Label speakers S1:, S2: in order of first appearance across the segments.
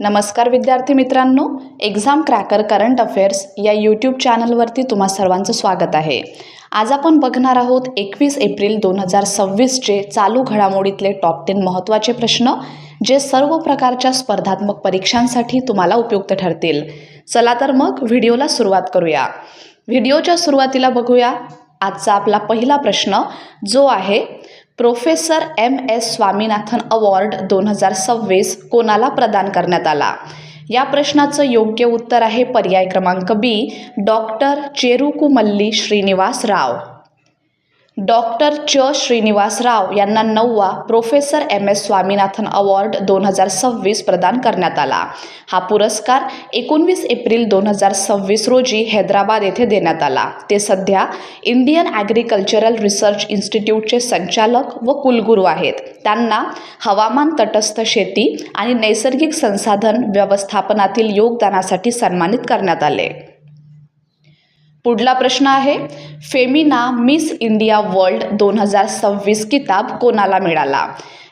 S1: नमस्कार विद्यार्थी मित्रांनो, एक्झाम क्रॅकर करंट अफेअर्स या यूट्यूब चॅनलवरती तुम्हा सर्वांचं स्वागत आहे. आज आपण बघणार आहोत 21 एप्रिल 2026चे चालू घडामोडीतले टॉप 10 महत्त्वाचे प्रश्न, जे सर्व प्रकारच्या स्पर्धात्मक परीक्षांसाठी तुम्हाला उपयुक्त ठरतील. चला तर मग व्हिडिओला सुरुवात करूया. व्हिडिओच्या सुरुवातीला बघूया आजचा आपला पहिला प्रश्न, जो आहे प्रोफेसर MS स्वामीनाथन अवॉर्ड 2026 कोणाला प्रदान करण्यात आला? या प्रश्नाचं योग्य उत्तर आहे पर्याय क्रमांक बी, डॉक्टर चेरुकुमल्ली श्रीनिवास राव. डॉक्टर श्रीनिवास राव यांना 9वा प्रोफेसर MS स्वामीनाथन अवॉर्ड 2026 प्रदान करण्यात आला. हा पुरस्कार 19 एप्रिल 2026 रोजी हैदराबाद येथे देण्यात आला. ते सध्या इंडियन ॲग्रिकल्चरल रिसर्च इन्स्टिट्यूटचे संचालक व कुलगुरू आहेत. त्यांना हवामान तटस्थ शेती आणि नैसर्गिक संसाधन व्यवस्थापनातील योगदानासाठी सन्मानित करण्यात आले. पुढला प्रश्न आहे, फेमिना मिस इंडिया वर्ल्ड 2026 किताब कोणाला मिळाला?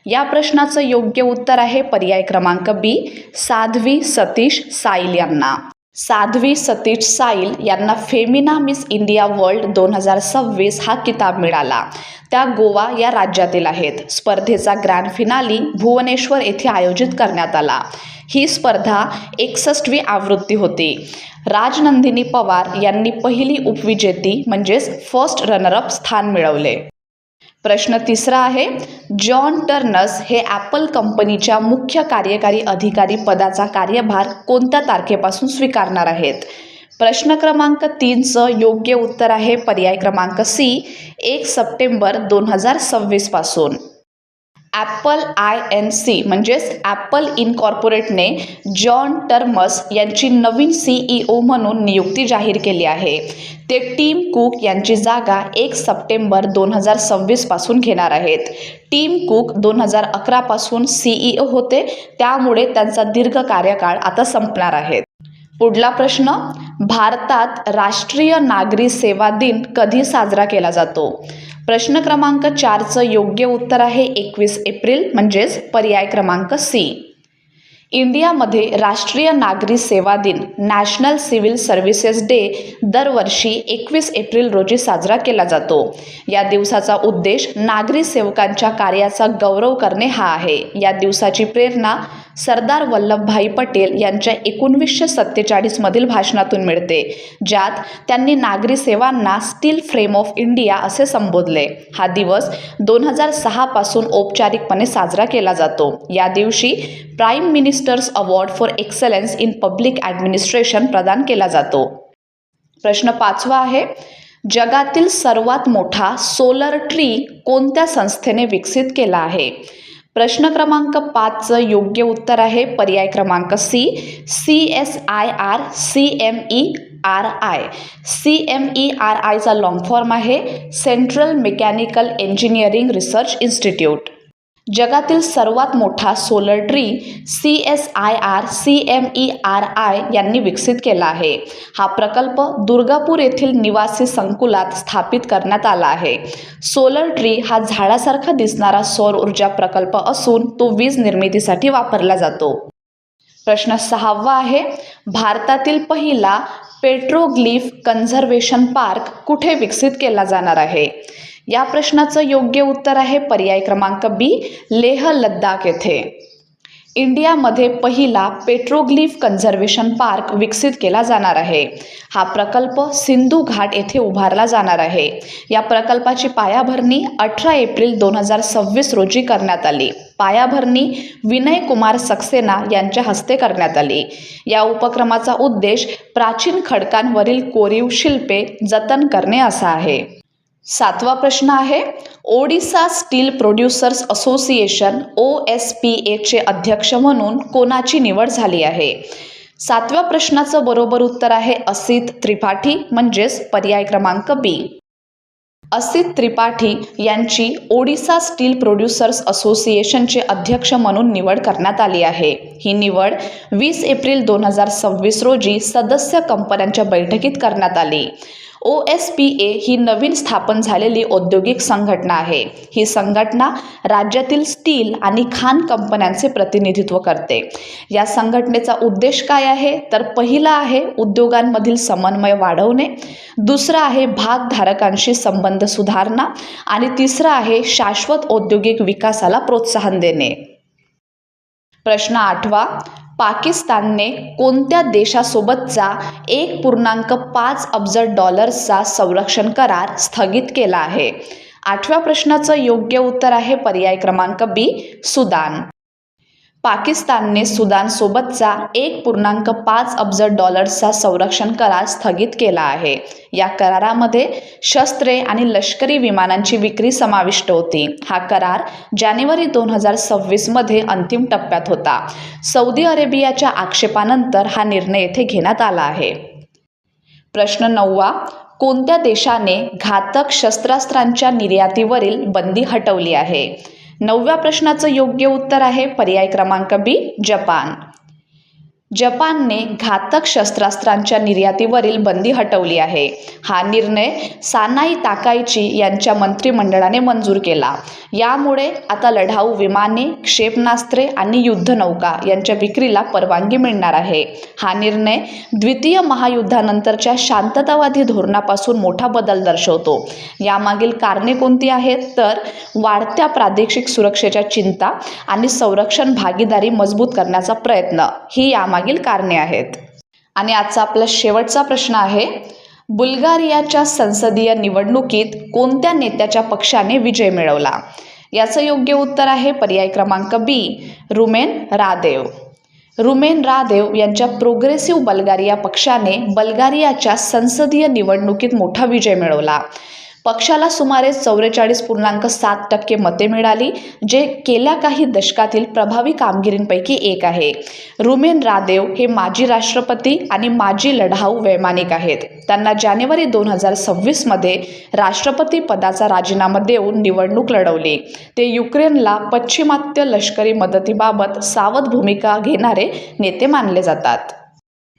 S1: या प्रश्नाचं योग्य उत्तर आहे पर्याय क्रमांक बी, साध्वी सतीश साईल यांना. साध्वी सतीश साईल यांना फेमिना मिस इंडिया वर्ल्ड 2026 हा किताब मिळाला. त्या गोवा या राज्यातील आहेत. स्पर्धेचा ग्रँड फिनाली भुवनेश्वर येथे आयोजित करण्यात आला. ही स्पर्धा 61वी आवृत्ती होती. राजनंदिनी पवार यांनी पहिली उपविजेती म्हणजेच फर्स्ट रनरअप स्थान मिळवले. प्रश्न तिसरा आहे, जॉन टर्नस हे ॲपल कंपनीच्या मुख्य कार्यकारी अधिकारी पदाचा कार्यभार कोणत्या तारखेपासून स्वीकारणार आहेत? प्रश्न क्रमांक 3चं योग्य उत्तर आहे पर्याय क्रमांक सी, 1 सप्टेंबर 2026 पासून. ॲपल INC म्हणजेच ॲपल इनकॉर्पोरेटने जॉन टर्मस यांची नवीन CEO म्हणून नियुक्ती जाहीर केली आहे. ते टिम कुक यांची जागा 1 सप्टेंबर 2026 पासून घेणार आहेत. टिम कुक 2011 पासून CEO होते, त्यामुळे त्यांचा दीर्घ कार्यकाळ आता संपणार आहे. पुढला प्रश्न, भारतात राष्ट्रीय नागरी सेवा दिन कधी साजरा केला जातो? प्रश्न क्रमांक 4चं योग्य उत्तर आहे 21 एप्रिल म्हणजेच पर्याय क्रमांक सी. इंडियामध्ये राष्ट्रीय नागरी सेवा दिन नॅशनल सिव्हिल सर्व्हिसेस डे दरवर्षी 21 एप्रिल रोजी साजरा केला जातो. या दिवसाचा उद्देश नागरी सेवकांच्या कार्याचा गौरव करणे हा आहे. या दिवसाची प्रेरणा सरदार वल्लभभाई पटेल यांच्या 1947 मधील भाषणातून मिळते, ज्यात त्यांनी नागरी सेवांना स्टील फ्रेम ऑफ इंडिया असे संबोधले. हा दिवस 2006 पासून औपचारिकपणे साजरा केला जातो. या दिवशी prime ministers award for excellence in public administration प्रदान केला जातो. प्रश्न 5वा आहे, जगातील सर्वात मोठा सोलर ट्री कोणत्या संस्थेने विकसित केला आहे? प्रश्न क्रमांक 5चं योग्य उत्तर आहे पर्याय क्रमांक सी, CSIR CMERI. CMERIचा लॉंग फॉर्म आहे central mechanical engineering research institute. जगातील सर्वात मोठा सोलर ट्री CSIR CMERI यांनी विकसित केला आहे. हा प्रकल्प दुर्गापूर येथील निवासी संकुलात स्थापित करण्यात आला आहे. सोलर ट्री हा झाडासारखा दिसणारा सौर ऊर्जा प्रकल्प असून तो वीज निर्मितीसाठी वापरला जातो. प्रश्न 6वा आहे, भारतातील पहिला पेट्रोग्लिफ कन्झर्वेशन पार्क कुठे विकसित केला जाणार आहे? या प्रश्नाचं योग्य उत्तर आहे पर्याय क्रमांक बी, लेह लडाख येथे. इंडियामध्ये पहिला पेट्रोग्लिफ कन्झर्वेशन पार्क विकसित केला जाणार आहे. हा प्रकल्प सिंधू घाट येथे उभारला जाणार आहे. या प्रकल्पाची पायाभरणी 18 एप्रिल 2026 रोजी करण्यात आली. पायाभरणी विनय कुमार सक्सेना यांच्या हस्ते करण्यात आली. या उपक्रमाचा उद्देश प्राचीन खडकांवरील कोरीव शिल्पे जतन करणे असा आहे. 7वा प्रश्न आहे, Odisha steel producers association OSPA चे अध्यक्ष म्हणून कोणाची निवड झाली आहे? 7व्या प्रश्नाचं बरोबर उत्तर आहे असित त्रिपाठी म्हणजेच पर्याय क्रमांक बी. असित त्रिपाठी यांची ओडिसा स्टील प्रोड्युसर्स असोसिएशनचे अध्यक्ष म्हणून निवड करण्यात आली आहे. ही निवड 20 एप्रिल 2026 रोजी सदस्य कंपन्यांच्या बैठकीत करण्यात आली. OSPA ही नवीन स्थापन झालेली औद्योगिक संघटना आहे. ही संघटना राज्यातील स्टील आणि खाण कंपन्यांचे प्रतिनिधित्व करते. या संघटनेचा उद्देश काय आहे तर पहिला आहे उद्योगांमधील समन्वय वाढवणे, दुसरा आहे भागधारकांशी संबंध सुधारणा आणि तिसरा आहे शाश्वत औद्योगिक विकासाला प्रोत्साहन देणे. प्रश्न 8वा, पाकिस्तानने कोणत्या देशासोबतचा 1.5 अब्ज डॉलर्सचा संरक्षण करार स्थगित केला आहे? 8व्या प्रश्नाचं योग्य उत्तर आहे पर्याय क्रमांक बी, सुदान. पाकिस्तानने सुदानसोबतचा 1.5 अब्ज डॉलर्सचा संरक्षण करार स्थगित केला आहे. या करारामध्ये शस्त्रे आणि लष्करी विमानांची विक्री समाविष्ट होती. हा करार जानेवारी 2026 मध्ये अंतिम टप्प्यात होता. सौदी अरेबियाच्या आक्षेपानंतर हा निर्णय येथे घेण्यात आला आहे. प्रश्न 9वा, कोणत्या देशाने घातक शस्त्रास्त्रांच्या निर्यातीवरील बंदी हटवली आहे? 9व्या प्रश्नाचं योग्य उत्तर आहे पर्याय क्रमांक बी, जपान. जपानने घातक शस्त्रास्त्रांच्या निर्यातीवरील बंदी हटवली आहे. हा निर्णय सानाई ताकाइची यांच्या मंत्रिमंडळाने मंजूर केला. यामुळे आता लढाऊ विमाने, क्षेपणास्त्रे आणि युद्धनौका यांच्या विक्रीला परवानगी मिळणार आहे. हा निर्णय द्वितीय महायुद्धानंतरच्या शांततावादी धोरणापासून मोठा बदल दर्शवतो. यामागील कारणे कोणती आहेत तर वाढत्या प्रादेशिक सुरक्षेच्या चिंता आणि संरक्षण भागीदारी मजबूत करण्याचा प्रयत्न ही यामागील कारणे आहेत. आणि आजचा आपला शेवटचा प्रश्न आहे, बुल्गारियाच्या संसदीय निवडणुकीत कोणत्या नेत्याच्या पक्षाने विजय मिळवला? याचं योग्य उत्तर आहे पर्याय क्रमांक बी, रुमेन रादेव. रुमेन रादेव यांच्या प्रोग्रेसिव्ह बल्गारिया पक्षाने बल्गारियाच्या संसदीय निवडणुकीत मोठा विजय मिळवला. पक्षाला सुमारे 44.7% मते मिळाली, जे गेल्या काही दशकातील प्रभावी कामगिरींपैकी एक आहे. रुमेन रादेव हे माजी राष्ट्रपती आणि माजी लढाऊ वैमानिक आहेत. त्यांना जानेवारी 2026 मध्ये राष्ट्रपती पदाचा राजीनामा देऊन निवडणूक लढवली. ते युक्रेनला पश्चिमात्य लष्करी मदतीबाबत सावध भूमिका घेणारे नेते मानले जातात.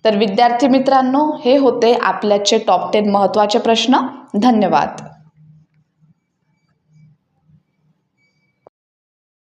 S1: तर विद्यार्थी मित्रांनो, हे होते आपल्याचे टॉप 10 महत्त्वाचे प्रश्न. धन्यवाद.